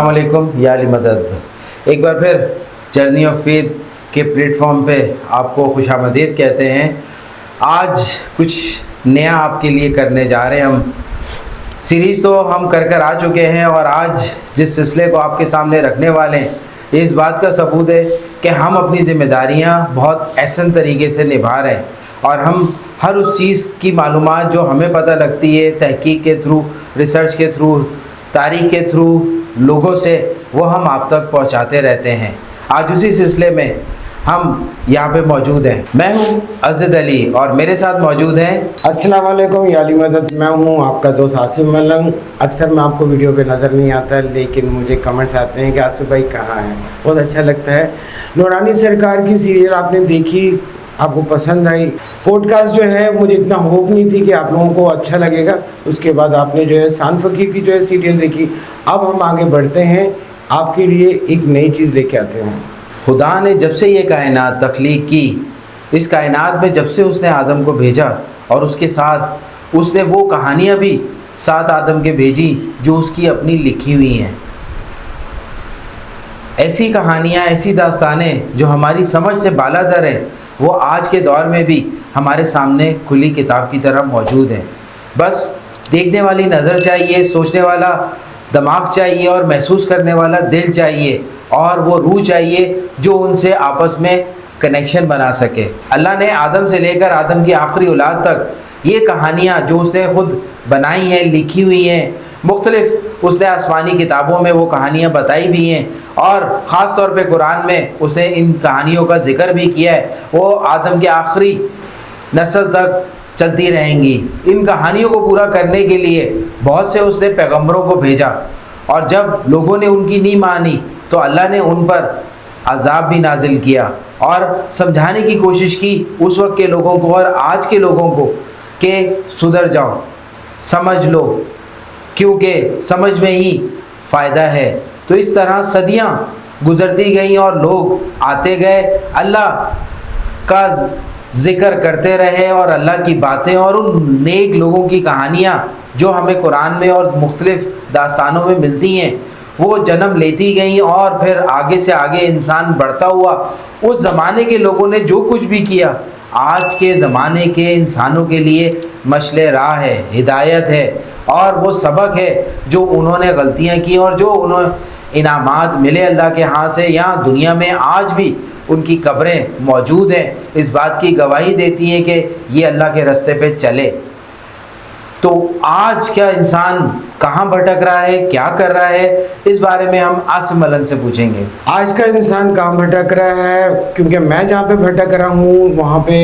अस्सलामुअलैकुम या अली मदद। एक बार फिर जर्नी ऑफ फेथ के प्लेटफॉर्म पे आपको खुशामदीद कहते हैं। आज कुछ नया आपके लिए करने जा रहे हैं हम। सीरीज़ तो हम कर आ चुके हैं और आज जिस सिलसिले को आपके सामने रखने वाले हैं ये इस बात का सबूत है कि हम अपनी ज़िम्मेदारियां बहुत एहसन तरीके से निभा रहे हैं और हम हर उस चीज़ की मालूमात जो हमें पता लगती है तहकीक के थ्रू, रिसर्च के थ्रू, तारीख़ के थ्रू, लोगों से, वो हम आप तक पहुंचाते रहते हैं। आज उसी सिलसिले में हम यहाँ पे मौजूद हैं। मैं हूँ अज़द अली और मेरे साथ मौजूद हैं अस्सलाम वालेकुम या अली मदद। मैं हूँ आपका दोस्त आसिफ मलंग। अक्सर मैं आपको वीडियो पे नज़र नहीं आता लेकिन मुझे कमेंट्स आते हैं कि आसिफ भाई कहाँ हैं। बहुत अच्छा लगता है। नूरानी सरकार की सीरियल आपने देखी, आपको पसंद आई। पॉडकास्ट जो है मुझे इतना होप नहीं थी कि आप लोगों को अच्छा लगेगा। उसके बाद आपने जो है शान फ़कीर की जो है सीरियल देखी। अब हम आगे बढ़ते हैं, आपके लिए एक नई चीज़ लेके आते हैं। खुदा ने जब से ये कायनात तख्लीक की, इस कायनात में जब से उसने आदम को भेजा और उसके साथ उसने वो कहानियाँ भी साथ आदम के भेजी जो उसकी अपनी लिखी हुई हैं। ऐसी कहानियाँ, ऐसी दास्तानें जो हमारी समझ से बालातर हैं, वो आज के दौर में भी हमारे सामने खुली किताब की तरह मौजूद हैं। बस देखने वाली नज़र चाहिए, सोचने वाला दिमाग चाहिए और महसूस करने वाला दिल चाहिए और वो रूह चाहिए जो उनसे आपस में कनेक्शन बना सके। अल्लाह ने आदम से लेकर आदम की आखिरी औलाद तक ये कहानियाँ जो उसने ख़ुद बनाई हैं, लिखी हुई हैं, मुख्तलिफ़ उसने आसमानी किताबों में वो कहानियाँ बताई भी हैं और ख़ास तौर पे कुरान में उसने इन कहानियों का ज़िक्र भी किया है। वो आदम के आखिरी नस्ल तक चलती रहेंगी। इन कहानियों को पूरा करने के लिए बहुत से उसने पैगंबरों को भेजा और जब लोगों ने उनकी नहीं मानी तो अल्लाह ने उन पर अज़ाब भी नाजिल किया और समझाने की कोशिश की उस वक्त के लोगों को और आज के लोगों को कि सुधर जाओ, समझ लो, क्योंकि समझ में ही फ़ायदा है। तो इस तरह सदियां गुज़रती गईं और लोग आते गए, अल्लाह का ज़िक्र करते रहे और अल्लाह की बातें और उन नेक लोगों की कहानियाँ जो हमें कुरान में और मुख्तलिफ़ दास्तानों में मिलती हैं वो जन्म लेती गईं और फिर आगे से आगे इंसान बढ़ता हुआ उस ज़माने के लोगों ने जो कुछ भी किया आज के ज़माने के इंसानों के लिए मशले राह है, हिदायत है और वो सबक है जो उन्होंने गलतियां की और जो उन्हें इनामात मिले अल्लाह के यहाँ से। यहाँ दुनिया में आज भी उनकी कब्रें मौजूद हैं, इस बात की गवाही देती हैं कि ये अल्लाह के रास्ते पे चले। तो आज क्या इंसान कहाँ भटक रहा है, क्या कर रहा है, इस बारे में हम आसिफ मलंग से पूछेंगे। आज का इंसान कहाँ भटक रहा है, क्योंकि मैं जहाँ पे भटक रहा हूँ वहाँ पे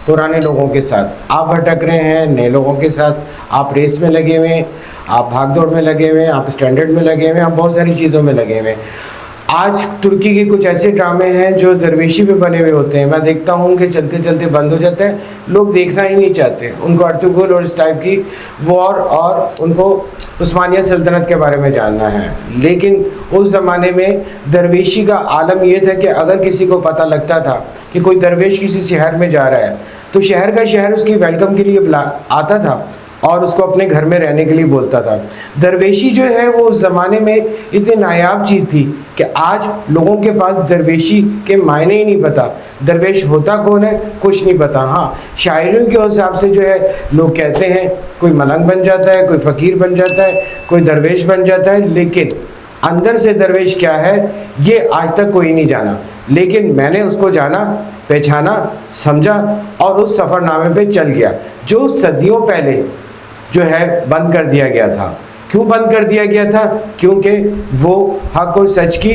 पुराने लोगों के साथ आप भटक रहे हैं, नए लोगों के साथ आप रेस में लगे हुए हैं, आप भाग दौड़ में लगे हुए हैं, आप स्टैंडर्ड में लगे हुए हैं, आप बहुत सारी चीज़ों में लगे हुए हैं। आज तुर्की के कुछ ऐसे ड्रामे हैं जो दरवेशी पे बने हुए होते हैं। मैं देखता हूँ कि चलते चलते बंद हो जाते हैं, लोग देखना ही नहीं चाहते। उनको अर्तुगरुल और इस टाइप की वॉर और उनको उस्मानिया सल्तनत के बारे में जानना है। लेकिन उस ज़माने में दरवेशी का आलम ये था कि अगर किसी को पता लगता था कि कोई दरवेश किसी शहर में जा रहा है तो शहर का शहर उसकी वेलकम के लिए आता था और उसको अपने घर में रहने के लिए बोलता था। दरवेशी जो है वो उस ज़माने में इतनी नायाब चीज़ थी कि आज लोगों के पास दरवेशी के मायने ही नहीं पता। दरवेश होता कौन है कुछ नहीं पता। हाँ, शायरियों के हिसाब से जो है लोग कहते हैं कोई मलंग बन जाता है, कोई फ़कीर बन जाता है, कोई दरवेश बन जाता है, लेकिन अंदर से दरवेश क्या है ये आज तक कोई नहीं जाना। लेकिन मैंने उसको जाना, पहचाना, समझा और उस सफ़रनामे पे चल गया जो सदियों पहले जो है बंद कर दिया गया था। क्यों बंद कर दिया गया था? क्योंकि वो हक और सच की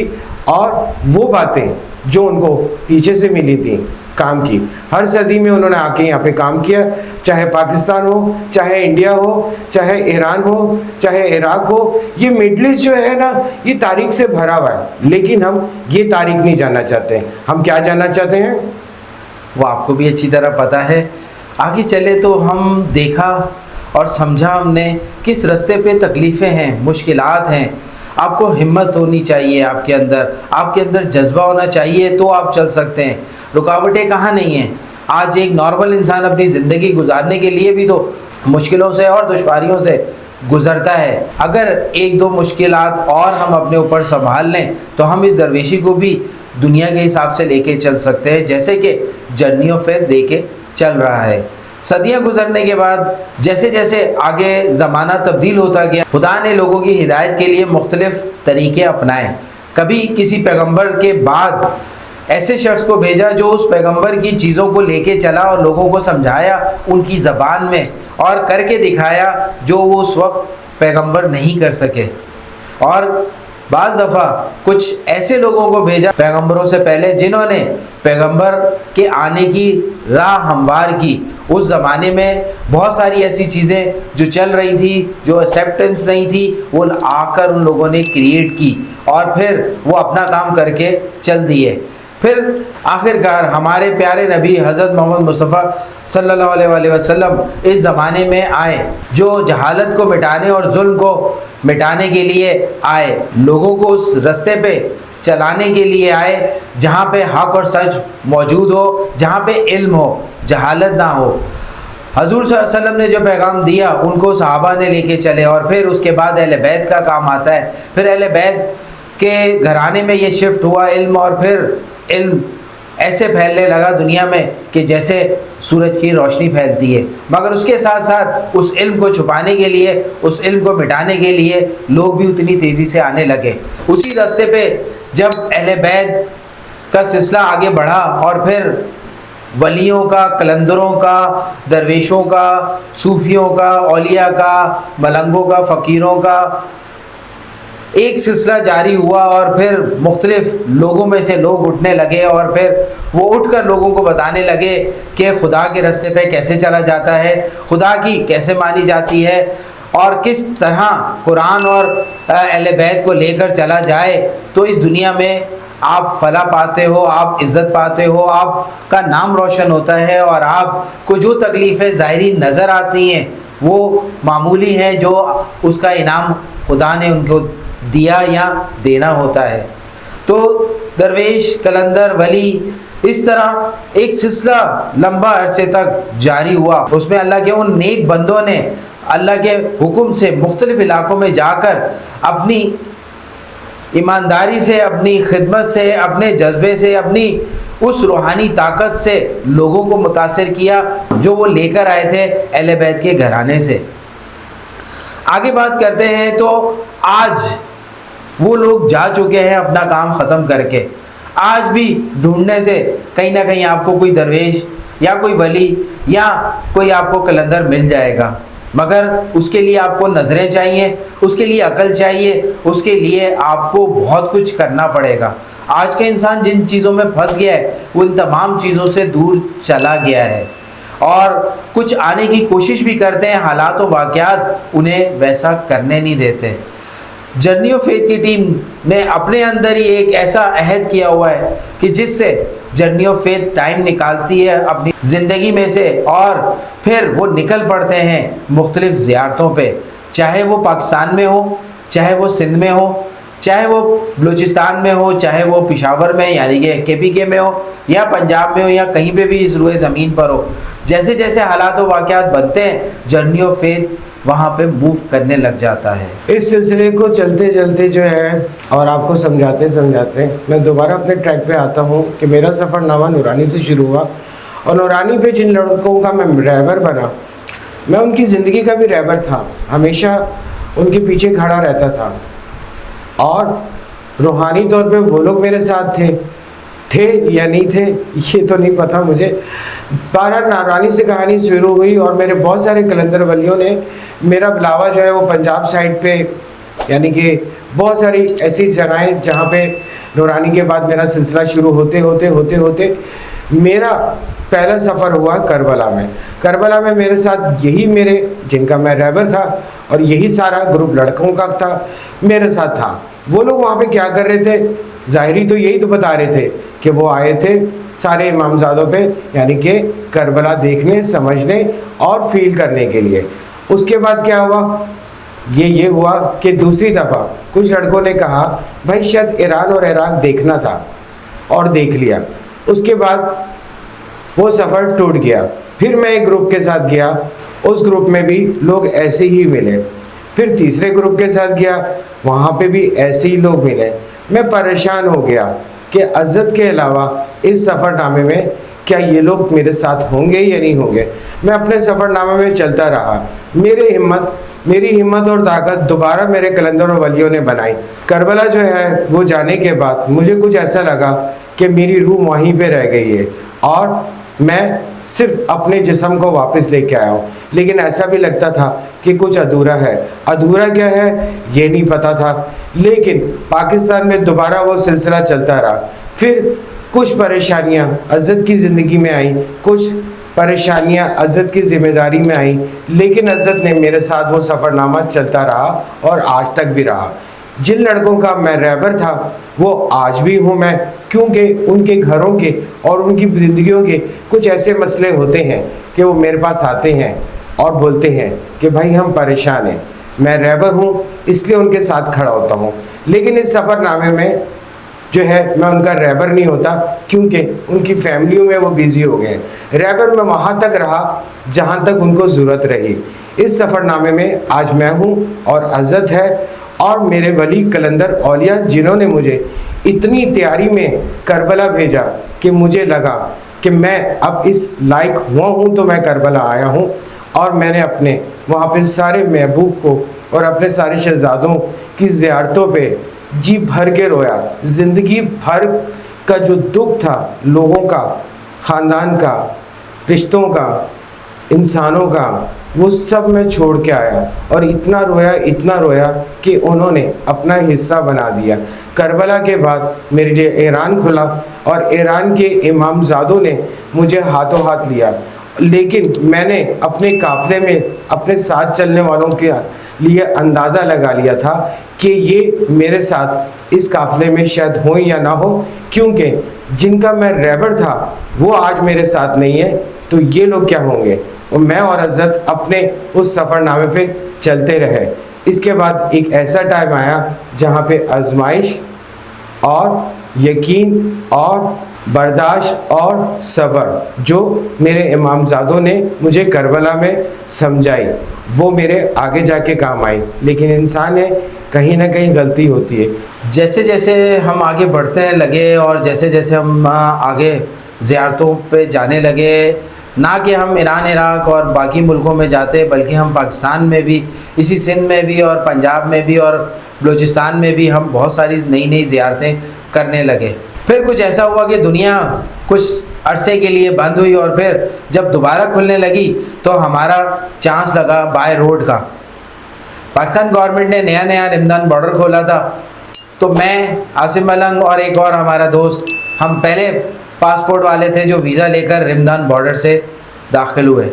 और वो बातें जो उनको पीछे से मिली थी काम की, हर सदी में उन्होंने आके यहाँ पे काम किया। चाहे पाकिस्तान हो, चाहे इंडिया हो, चाहे ईरान हो, चाहे इराक हो, ये मिडल ईस्ट जो है ना ये तारीख से भरा हुआ है। लेकिन हम ये तारीख नहीं जानना चाहते। हम क्या जानना चाहते हैं वो आपको भी अच्छी तरह पता है। आगे चले तो हम देखा और समझा हमने किस रास्ते पे तकलीफ़ें हैं, मुश्किलात हैं। आपको हिम्मत होनी चाहिए, आपके अंदर जज्बा होना चाहिए तो आप चल सकते हैं। रुकावटें कहाँ नहीं हैं। आज एक नॉर्मल इंसान अपनी ज़िंदगी गुजारने के लिए भी तो मुश्किलों से और दुश्वारियों से गुजरता है। अगर एक दो मुश्किलात और हम अपने ऊपर संभाल लें तो हम इस दरवेशी को भी दुनिया के हिसाब से लेके चल सकते हैं, जैसे कि जर्नी ऑफ फेथ लेके चल रहा है। सदियां गुजरने के बाद जैसे जैसे आगे ज़माना तब्दील होता गया, खुदा ने लोगों की हिदायत के लिए मुख्तलिफ़ तरीके अपनाए। कभी किसी पैगंबर के बाद ऐसे शख्स को भेजा जो उस पैगंबर की चीज़ों को लेके चला और लोगों को समझाया उनकी ज़बान में, और करके दिखाया जो वो उस वक्त पैगंबर नहीं कर सके। और बाज़ दफ़ा कुछ ऐसे लोगों को भेजा पैगंबरों से पहले जिन्होंने पैगंबर के आने की राह हमवार की। उस ज़माने में बहुत सारी ऐसी चीज़ें जो चल रही थी, जो एक्सेप्टेंस नहीं थी, वो आकर उन लोगों ने क्रिएट की और फिर वो अपना काम करके चल दिए। फिर आखिरकार हमारे प्यारे नबी हज़रत मोहम्मद मुस्तफ़ा सल्लल्लाहु अलैहि वसल्लम इस ज़माने में आए, जो जहालत को मिटाने और जुल्म को मिटाने के लिए आए, लोगों को उस रास्ते पे चलाने के लिए आए जहाँ पे हक़ और सच मौजूद हो, जहाँ पे इल्म हो, जहालत ना हो। हजूर सल्लल्लाहु अलैहि वसल्लम ने जो पैगाम दिया उनको सहाबा ने लेके चले, और फिर उसके बाद अहले बैत का काम आता है। फिर अहले बैत के घराने में ये शिफ्ट हुआ इल्म, और फिर इल्म ऐसे फैलने लगा दुनिया में कि जैसे सूरज की रोशनी फैलती है। मगर उसके साथ साथ उस इल्म को छुपाने के लिए, उस इल्म को मिटाने के लिए लोग भी उतनी तेज़ी से आने लगे। उसी रास्ते पे जब अहले बैत का सिलसिला आगे बढ़ा और फिर वलियों का, कलंदरों का, दरवेशों का, सूफियों का, औलिया का, मलंगों का, फ़कीरों का एक सिलसिला जारी हुआ, और फिर मुख्तलिफ़ लोगों में से लोग उठने लगे और फिर वो उठकर लोगों को बताने लगे कि खुदा के रास्ते पे कैसे चला जाता है, खुदा की कैसे मानी जाती है, और किस तरह कुरान और अहले बैत को लेकर चला जाए तो इस दुनिया में आप फला पाते हो, आप इज़्ज़त पाते हो, आपका नाम रोशन होता है, और आपको जो तकलीफ़ें ज़ाहिरी नज़र आती हैं वो मामूली है, जो उसका इनाम खुदा ने उनको दिया या देना होता है। तो दरवेश, कलंदर, वली, इस तरह एक सिलसिला लंबा अरसे तक जारी हुआ। उसमें अल्लाह के उन नेक बंदों ने अल्लाह के हुक्म से मुख्तलिफ़ इलाक़ों में जाकर अपनी ईमानदारी से, अपनी खिदमत से, अपने जज्बे से, अपनी उस रूहानी ताकत से लोगों को मुतासिर किया जो वो लेकर आए थे अहले बैत के घराने से। आगे बात करते हैं तो आज वो लोग जा चुके हैं अपना काम ख़त्म करके। आज भी ढूंढने से कहीं ना कहीं आपको कोई दरवेश या कोई वली या कोई आपको कलंदर मिल जाएगा, मगर उसके लिए आपको नज़रें चाहिए, उसके लिए अकल चाहिए, उसके लिए आपको बहुत कुछ करना पड़ेगा। आज का इंसान जिन चीज़ों में फंस गया है वो इन तमाम चीज़ों से दूर चला गया है, और कुछ आने की कोशिश भी करते हैं, हालात और वाक़यात उन्हें वैसा करने नहीं देते। जर्नी ऑफ फेथ की टीम ने अपने अंदर ही एक ऐसा अहद किया हुआ है कि जिससे जर्नी ऑफ फेथ टाइम निकालती है अपनी ज़िंदगी में से, और फिर वो निकल पड़ते हैं मुख्तलिफ़ ज़ियारतों पे, चाहे वो पाकिस्तान में हो, चाहे वो सिंध में हो, चाहे वो बलूचिस्तान में हो, चाहे वो पेशावर में यानी कि KPK में हो, या पंजाब में हो, या कहीं पे भी इस रुए ज़मीन पर हो। जैसे जैसे हालात और वाक़यात बनते हैं जर्नी ऑफ फेथ वहाँ पे मूव करने लग जाता है। इस सिलसिले को चलते चलते जो है और आपको समझाते समझाते मैं दोबारा अपने ट्रैक पे आता हूँ कि मेरा सफ़रनामा नूरानी से शुरू हुआ, और नूरानी पे जिन लड़कों का मैं रहबर बना, मैं उनकी ज़िंदगी का भी रहबर था, हमेशा उनके पीछे खड़ा रहता था, और रूहानी तौर पे वो लोग मेरे साथ थे या नहीं थे ये तो नहीं पता मुझे। बारह नूरानी से कहानी शुरू हुई और मेरे बहुत सारे कलंदर वलियों ने मेरा बुलावा जो है वो पंजाब साइड पे, यानी कि बहुत सारी ऐसी जगहें जहाँ पे नूरानी के बाद मेरा सिलसिला शुरू होते होते होते होते मेरा पहला सफ़र हुआ करबला में। करबला में मेरे साथ यही मेरे जिनका मैं रहबर था और यही सारा ग्रुप लड़कों का था मेरे साथ था। वो लोग वहाँ पे क्या कर रहे थे, ज़ाहिरी तो यही तो बता रहे थे कि वो आए थे सारे इमामजादों पे, यानी कि करबला देखने, समझने और फील करने के लिए। उसके बाद क्या हुआ, ये हुआ कि दूसरी दफ़ा कुछ लड़कों ने कहा भाई शायद ईरान और इराक देखना था, और देख लिया। उसके बाद वो सफ़र टूट गया। फिर मैं एक ग्रुप के साथ गया, उस ग्रुप में भी लोग ऐसे ही मिले। फिर तीसरे ग्रुप के साथ गया, वहाँ पे भी ऐसे ही लोग मिले। मैं परेशान हो गया कि अज़्ज़त के अलावा इस सफ़रनामे में क्या ये लोग मेरे साथ होंगे या नहीं होंगे। मैं अपने सफ़रनामे में चलता रहा। मेरी हिम्मत और ताकत दोबारा मेरे कलंदर और वलियों ने बनाई। करबला जो है वो जाने के बाद मुझे कुछ ऐसा लगा कि मेरी रूह वहीं पे रह गई है और मैं सिर्फ अपने जिस्म को वापस लेके आया हूँ। लेकिन ऐसा भी लगता था कि कुछ अधूरा है। अधूरा क्या है ये नहीं पता था। लेकिन पाकिस्तान में दोबारा वो सिलसिला चलता रहा। फिर कुछ परेशानियाँ अज़्ज़त की ज़िंदगी में आई, कुछ परेशानियाँ अज़्ज़त की ज़िम्मेदारी में आई, लेकिन अज़्ज़त ने मेरे साथ वो सफ़रनामा चलता रहा और आज तक भी रहा। जिन लड़कों का मैं रहबर था वो आज भी हूँ मैं, क्योंकि उनके घरों के और उनकी ज़िंदगियों के कुछ ऐसे मसले होते हैं कि वो मेरे पास आते हैं और बोलते हैं कि भाई हम परेशान हैं। मैं रहबर हूँ इसलिए उनके साथ खड़ा होता हूँ। लेकिन इस सफ़रनामे में जो है मैं उनका रहबर नहीं होता, क्योंकि उनकी फैमिलियों में वो बिज़ी हो गए। रहबर मैं वहाँ तक रहा जहाँ तक उनको ज़रूरत रही। इस सफ़रनामे में आज मैं हूँ और अज़्ज़त है और मेरे वली कलंदर औलिया, जिन्होंने मुझे इतनी तैयारी में करबला भेजा कि मुझे लगा कि मैं अब इस लायक हुआ हूँ तो मैं करबला आया हूँ। और मैंने अपने वहाँ पे सारे महबूब को और अपने सारे शहज़ादों की ज़ियारतों पे जी भर के रोया। ज़िंदगी भर का जो दुख था लोगों का, ख़ानदान का, रिश्तों का, इंसानों का, वो सब मैं छोड़ के आया और इतना रोया कि उन्होंने अपना हिस्सा बना दिया। करबला के बाद मेरे लिए ईरान खुला और ईरान के इमामज़ादों ने मुझे हाथों हाथ लिया। लेकिन मैंने अपने काफ़िले में अपने साथ चलने वालों के लिए अंदाज़ा लगा लिया था कि ये मेरे साथ इस काफ़िले में शायद हो या ना हो, क्योंकि जिनका मैं रहबर था वो आज मेरे साथ नहीं है, तो ये लोग क्या होंगे। और मैं और अज़्ज़त अपने उस सफ़रनामे पे चलते रहे। इसके बाद एक ऐसा टाइम आया जहाँ पे आजमाइश और यकीन और बर्दाश्त और सब्र जो मेरे इमामज़ादों ने मुझे करबला में समझाई, वो मेरे आगे जाके काम आई। लेकिन इंसान है, कहीं ना कहीं गलती होती है। जैसे जैसे हम आगे बढ़ते लगे और जैसे जैसे हम आगे ज़ियारतों पे जाने लगे, ना कि हम ईरान, इराक़ और बाकी मुल्कों में जाते, बल्कि हम पाकिस्तान में भी, इसी सिंध में भी और पंजाब में भी और बलूचिस्तान में भी हम बहुत सारी नई नई ज़ियारतें करने लगे। फिर कुछ ऐसा हुआ कि दुनिया कुछ अरसे के लिए बंद हुई और फिर जब दोबारा खुलने लगी तो हमारा चांस लगा बाय रोड का। पाकिस्तान गवर्नमेंट ने नया रिमदान बॉर्डर खोला था, तो मैं, आसिम मलंग और एक और हमारा दोस्त, हम पहले पासपोर्ट वाले थे जो वीज़ा लेकर रिमदान बॉर्डर से दाखिल हुए।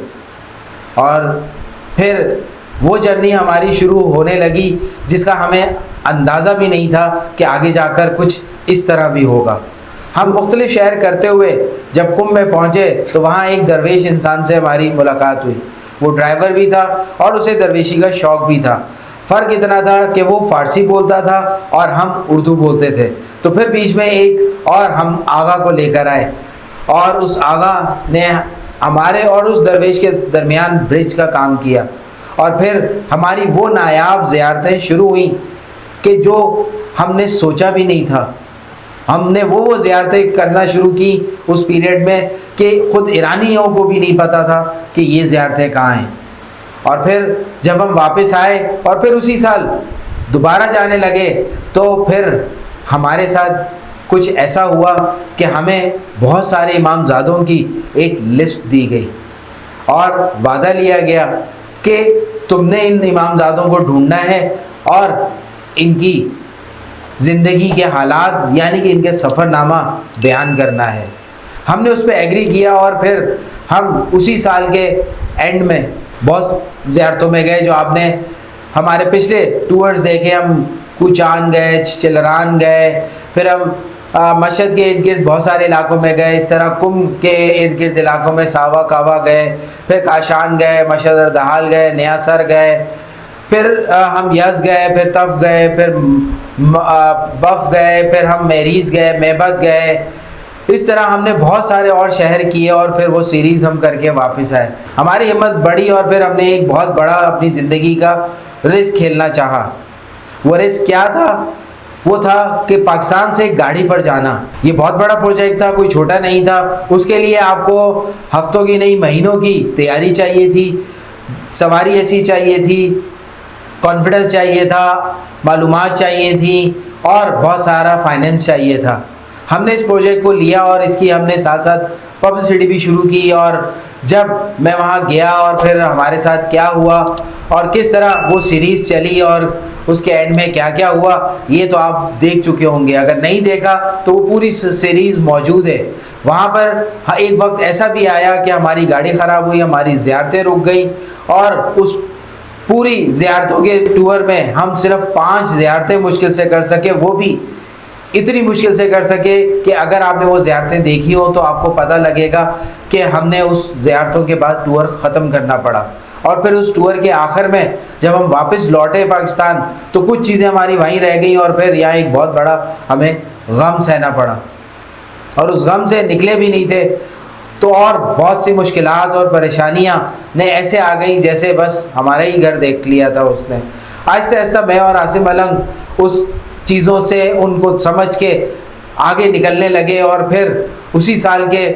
और फिर वो जर्नी हमारी शुरू होने लगी जिसका हमें अंदाज़ा भी नहीं था कि आगे जाकर कुछ इस तरह भी होगा। हम मुख्तलिफ़ शहर करते हुए जब कुंभ में पहुँचे तो वहाँ एक दरवेश इंसान से हमारी मुलाकात हुई। वो ड्राइवर भी था और उसे दरवेशी का शौक़ भी था। फ़र्क इतना था कि वो फ़ारसी बोलता था और हम उर्दू बोलते थे। तो फिर बीच में एक और हम आगा को लेकर आए और उस आगा ने हमारे और उस दरवेश के दरमियान ब्रिज का काम किया। और फिर हमारी वो नायाब ज़ियारतें शुरू हुई कि जो हमने सोचा भी नहीं था। हमने वो ज़ियारतें करना शुरू की उस पीरियड में कि ख़ुद ईरानियों को भी नहीं पता था कि ये ज़ियारतें कहाँ हैं। और फिर जब हम वापस आए और फिर उसी साल दोबारा जाने लगे तो फिर हमारे साथ कुछ ऐसा हुआ कि हमें बहुत सारे इमामज़ादों की एक लिस्ट दी गई और वादा लिया गया कि तुमने इन इमामज़ादों को ढूंढना है और इनकी ज़िंदगी के हालात यानी कि इनके सफ़रनामा बयान करना है। हमने उस पर एग्री किया और फिर हम उसी साल के एंड में बहुत ज़ियारतों में गए जो आपने हमारे पिछले टूर्स देखे। हम कुचान गए, चिलरान गए, फिर हम मशहद के इर्द गिर्द बहुत सारे इलाकों में गए। इस तरह कुंभ के इर्द गिर्द इलाकों में सावा कावा गए, फिर काशान गए, मशहद अर्दहाल गए, नयासर गए, फिर हम यज़ गए, फिर तफ गए, फिर बफ गए, फिर हम मेरीज़ गए, मेबत गए। इस तरह हमने बहुत सारे और शहर किए और फिर वो सीरीज़ हम करके वापस आए। हमारी हिम्मत बढ़ी और फिर हमने एक बहुत बड़ा अपनी ज़िंदगी का रिस्क खेलना चाहा। वो रिस्क क्या था? वो था कि पाकिस्तान से एक गाड़ी पर जाना। ये बहुत बड़ा प्रोजेक्ट था, कोई छोटा नहीं था। उसके लिए आपको हफ्तों की नहीं महीनों की तैयारी चाहिए थी, सवारी ऐसी चाहिए थी, कॉन्फिडेंस चाहिए था, मालूमात चाहिए थी और बहुत सारा फाइनेंस चाहिए था। हमने इस प्रोजेक्ट को लिया और इसकी हमने साथ साथ पब्लिसिटी भी शुरू की। और जब मैं वहाँ गया और फिर हमारे साथ क्या हुआ और किस तरह वो सीरीज़ चली और उसके एंड में क्या क्या हुआ, ये तो आप देख चुके होंगे। अगर नहीं देखा तो वो पूरी सीरीज़ मौजूद है वहाँ पर। हाँ, एक वक्त ऐसा भी आया कि हमारी गाड़ी ख़राब हुई, हमारी ज़ियारतें रुक गई और उस पूरी ज़ियारतों के टूर में हम सिर्फ 5 ज़ियारतें मुश्किल से कर सके, वो भी इतनी मुश्किल से कर सके कि अगर आपने वो ज़ियारतें देखी हो तो आपको पता लगेगा कि हमने उस ज़ियारतों के बाद टूर ख़त्म करना पड़ा। और फिर उस टूर के आखिर में जब हम वापस लौटे पाकिस्तान तो कुछ चीज़ें हमारी वहीं रह गई और फिर यहाँ एक बहुत बड़ा हमें गम सहना पड़ा और उस गम से निकले भी नहीं थे। तो और बहुत सी मुश्किलात और परेशानियाँ ने ऐसे आ गई जैसे बस हमारा ही घर देख लिया था उसने। आहिस्ता आहिस्ता मैं और आसिम अलंग उस चीज़ों से उनको समझ के आगे निकलने लगे और फिर उसी साल के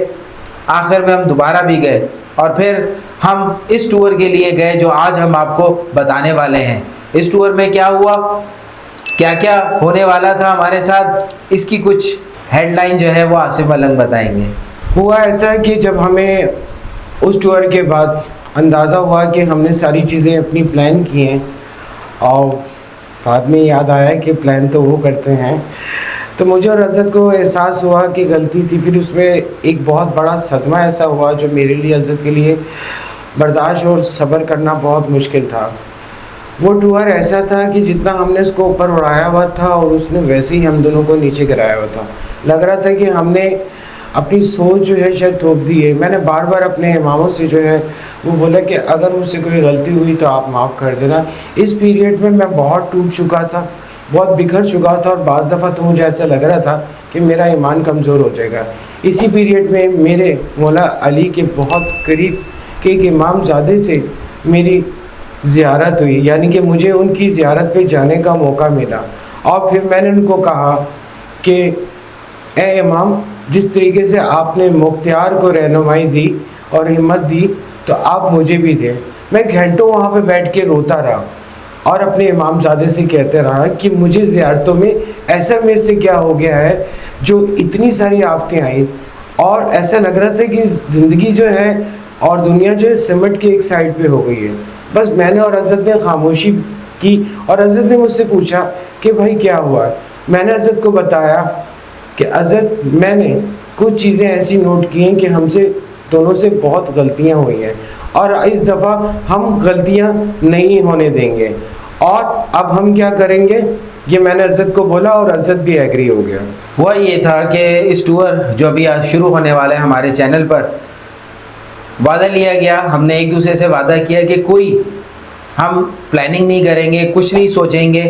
आखिर में हम दोबारा भी गए और फिर हम इस टूर के लिए गए जो आज हम आपको बताने वाले हैं। इस टूर में क्या हुआ, क्या क्या होने वाला था हमारे साथ, इसकी कुछ हेडलाइन जो है वो आसिम अलंग बताएंगे। हुआ ऐसा कि जब हमें उस टूर के बाद अंदाज़ा हुआ कि हमने सारी चीज़ें अपनी प्लान की हैं और बाद में याद आया कि प्लान तो वो करते हैं, तो मुझे और अज़त को एहसास हुआ कि गलती थी। फिर उसमें एक बहुत बड़ा सदमा ऐसा हुआ जो मेरे लिए, अज़त के लिए बर्दाश्त और सब्र करना बहुत मुश्किल था। वो टूर ऐसा था कि जितना हमने उसको ऊपर उड़ाया हुआ था और उसने वैसे ही हम दोनों को नीचे गिराया हुआ था। लग रहा था कि हमने अपनी सोच जो है शायद थोप दी है। मैंने बार बार अपने इमामों से जो है वो बोला कि अगर मुझसे कोई गलती हुई तो आप माफ़ कर देना। इस पीरियड में मैं बहुत टूट चुका था, बहुत बिखर चुका था और बाज़ दफ़ा तो मुझे ऐसा लग रहा था कि मेरा ईमान कमज़ोर हो जाएगा। इसी पीरियड में मेरे मौला अली के बहुत करीब के एक इमामज़ादे से मेरी ज़ियारत हुई, यानी कि मुझे उनकी ज़ियारत पे जाने का मौका मिला। और फिर मैंने उनको कहा कि ए इमाम, जिस तरीके से आपने मुख्तियार को रहनुमाई दी और हिम्मत दी तो आप मुझे भी दें। मैं घंटों वहाँ पे बैठ के रोता रहा और अपने इमामज़ादे से कहते रहा कि मुझे ज़ियारतों में ऐसा मेरे से क्या हो गया है जो इतनी सारी आफतें आई और ऐसा लग रहा था कि ज़िंदगी जो है और दुनिया जो है सिमट के एक साइड पे हो गई है। बस मैंने और अज़त ने खामोशी की और अज़त ने मुझसे पूछा कि भाई क्या हुआ है। मैंने अज़त को बताया कि अज़त, मैंने कुछ चीज़ें ऐसी नोट की हैं कि हमसे दोनों से बहुत गलतियां हुई हैं और इस दफ़ा हम गलतियां नहीं होने देंगे। और अब हम क्या करेंगे, ये मैंने अज़त को बोला और अज़त भी एग्री हो गया। वह ये था कि इस टूर जो अभी आज शुरू होने वाला है हमारे चैनल पर, वादा लिया गया, हमने एक दूसरे से वादा किया कि कोई हम प्लानिंग नहीं करेंगे, कुछ नहीं सोचेंगे,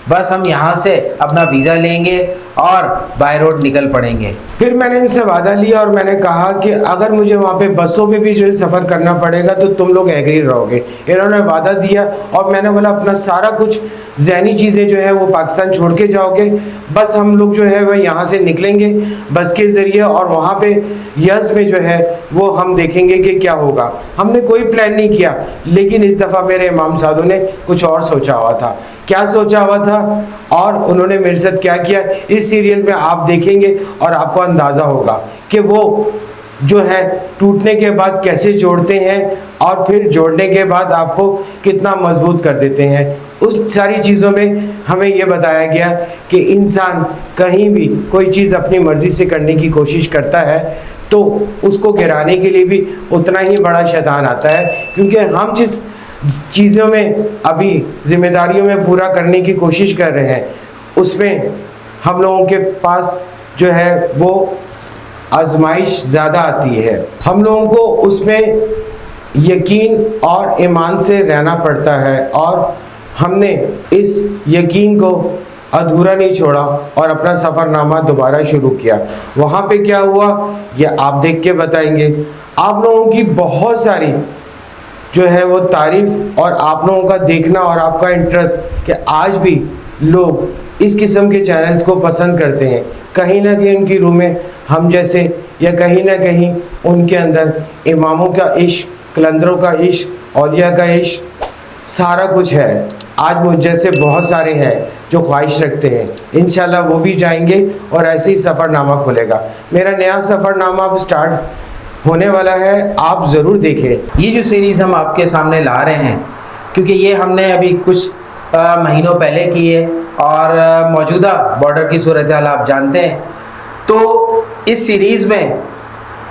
बस हम यहाँ से अपना वीज़ा लेंगे और बाय रोड निकल पड़ेंगे। फिर मैंने इनसे वादा लिया और मैंने कहा कि अगर मुझे वहाँ पे बसों पे भी जो है सफ़र करना पड़ेगा तो तुम लोग एग्री रहोगे। इन्होंने वादा दिया और मैंने बोला अपना सारा कुछ ज़हनी चीज़ें जो है वो पाकिस्तान छोड़ के जाओगे, बस हम लोग जो है वह यहाँ से निकलेंगे बस के ज़रिए और वहाँ पे यस में जो है वो हम देखेंगे कि क्या होगा। हमने कोई प्लान नहीं किया, लेकिन इस दफ़ा मेरे इमामज़ादों ने कुछ और सोचा हुआ था। क्या सोचा हुआ था और उन्होंने मेरे साथ क्या किया, इस सीरियल में आप देखेंगे और आपको अंदाज़ा होगा कि वो जो है टूटने के बाद कैसे जोड़ते हैं और फिर जोड़ने के बाद आपको कितना मजबूत कर देते हैं। उस सारी चीज़ों में हमें ये बताया गया कि इंसान कहीं भी कोई चीज़ अपनी मर्ज़ी से करने की कोशिश करता है तो उसको गिराने के लिए भी उतना ही बड़ा शैतान आता है, क्योंकि हम जिस चीज़ों में अभी जिम्मेदारियों में पूरा करने की कोशिश कर रहे हैं उसमें हम लोगों के पास जो है वो आजमाइश ज़्यादा आती है। हम लोगों को उसमें यकीन और ईमान से रहना पड़ता है और हमने इस यकीन को अधूरा नहीं छोड़ा और अपना सफ़रनामा दोबारा शुरू किया। वहाँ पे क्या हुआ ये आप देख के बताएंगे। आप लोगों की बहुत सारी जो है वो तारीफ और आप लोगों का देखना और आपका इंटरेस्ट कि आज भी लोग इस किस्म के चैनल्स को पसंद करते हैं। कहीं ना कहीं उनकी रूह में हम जैसे या कहीं ना कहीं उनके अंदर इमामों का इश्क, कलंदरों का इश्क, औलिया का इश्क, सारा कुछ है। आज मुझ जैसे बहुत सारे हैं जो ख्वाहिश रखते हैं, इंशाल्लाह वो भी जाएंगे और ऐसे ही सफ़रनामा खुलेगा। मेरा नया सफ़रनामा अब स्टार्ट होने वाला है, आप ज़रूर देखें। ये जो सीरीज़ हम आपके सामने ला रहे हैं, क्योंकि ये हमने अभी कुछ महीनों पहले की है और मौजूदा बॉर्डर की सूरत हाल आप जानते हैं। तो इस सीरीज़ में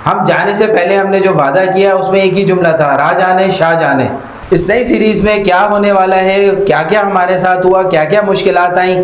हम जाने से पहले हमने जो वादा किया उसमें एक ही जुमला था, राह जाने शाह जाने। इस नई सीरीज़ में क्या होने वाला है, क्या क्या हमारे साथ हुआ, क्या क्या मुश्किलात आई,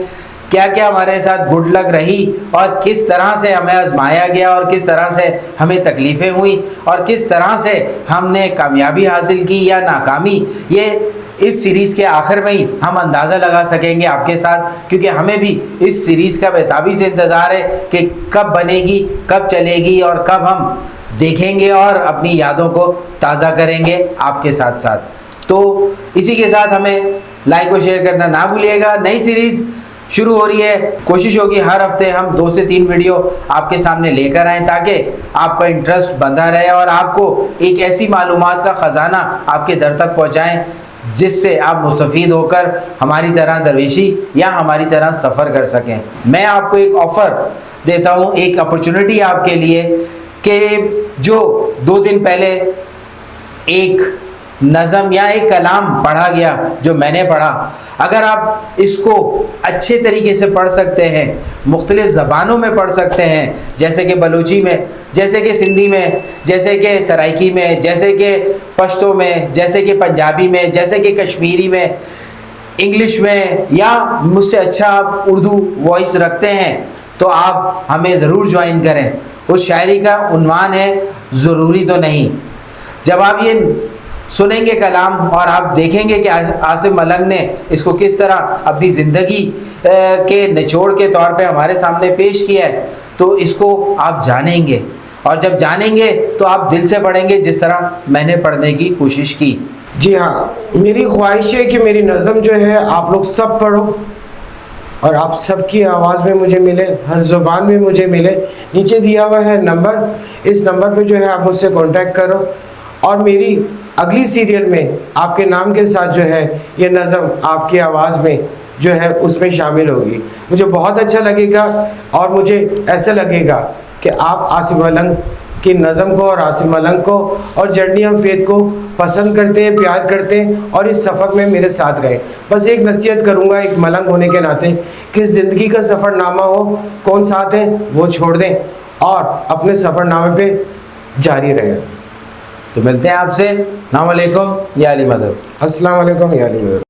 क्या क्या हमारे साथ गुड लक रही और किस तरह से हमें आजमाया गया और किस तरह से हमें तकलीफ़ें हुई और किस तरह से हमने कामयाबी हासिल की या नाकामी, ये इस सीरीज़ के आखिर में ही हम अंदाज़ा लगा सकेंगे आपके साथ। क्योंकि हमें भी इस सीरीज़ का बेताबी से इंतज़ार है कि कब बनेगी, कब चलेगी और कब हम देखेंगे और अपनी यादों को ताज़ा करेंगे आपके साथ साथ। तो इसी के साथ हमें लाइक और शेयर करना ना भूलिएगा। नई सीरीज़ शुरू हो रही है, कोशिश होगी हर हफ्ते हम 2 से 3 वीडियो आपके सामने लेकर आएँ ताकि आपका इंटरेस्ट बंधा रहे और आपको एक ऐसी मालूमात का ख़जाना आपके दर तक पहुँचाएँ जिससे आप मुस्तफ़ीद होकर हमारी तरह दरवेशी या हमारी तरह सफ़र कर सकें। मैं आपको एक ऑफ़र देता हूँ, एक अपॉर्चुनिटी आपके लिए कि जो 2 दिन पहले एक नज़म या एक कलाम पढ़ा गया जो मैंने पढ़ा, अगर आप इसको अच्छे तरीके से पढ़ सकते हैं, मुख्तलिफ़ ज़बानों में पढ़ सकते हैं, जैसे कि बलूची में, जैसे कि सिंधी में, जैसे कि सराइकी में, जैसे कि पश्तो में, जैसे कि पंजाबी में, जैसे कि कश्मीरी में, इंग्लिश में, या मुझसे अच्छा आप उर्दू वॉइस रखते हैं तो आप हमें ज़रूर ज्वाइन करें। उस शायरी का उन्वान है ज़रूरी तो नहीं। जब आप ये सुनेंगे कलाम और आप देखेंगे कि आसिफ मलंग ने इसको किस तरह अपनी ज़िंदगी के निचोड़ के तौर पे हमारे सामने पेश किया है, तो इसको आप जानेंगे और जब जानेंगे तो आप दिल से पढ़ेंगे जिस तरह मैंने पढ़ने की कोशिश की। जी हाँ, मेरी ख्वाहिश है कि मेरी नज़म जो है आप लोग सब पढ़ो और आप सबकी आवाज़ में मुझे मिले, हर ज़ुबान में मुझे मिले। नीचे दिया हुआ है नंबर, इस नंबर पे जो है आप मुझसे कांटेक्ट करो और मेरी अगली सीरियल में आपके नाम के साथ जो है ये नज़म आपकी आवाज़ में जो है उसमें शामिल होगी। मुझे बहुत अच्छा लगेगा और मुझे ऐसा लगेगा कि आप आसिफ मलंग की नज़म को और आसिफ मलंग को और जर्नी ऑफ फेथ को पसंद करते हैं, प्यार करते हैं और इस सफ़र में मेरे साथ रहें। बस एक नसीहत करूँगा एक मलंग होने के नाते कि ज़िंदगी का सफ़रनामा हो, कौन साथ है वो छोड़ दें और अपने सफ़रनामे पे जारी रहें। तो मिलते हैं आपसे। अस्सलाम वालेकुम या अली मदद। अस्सलाम वालेकुम या अली मदद।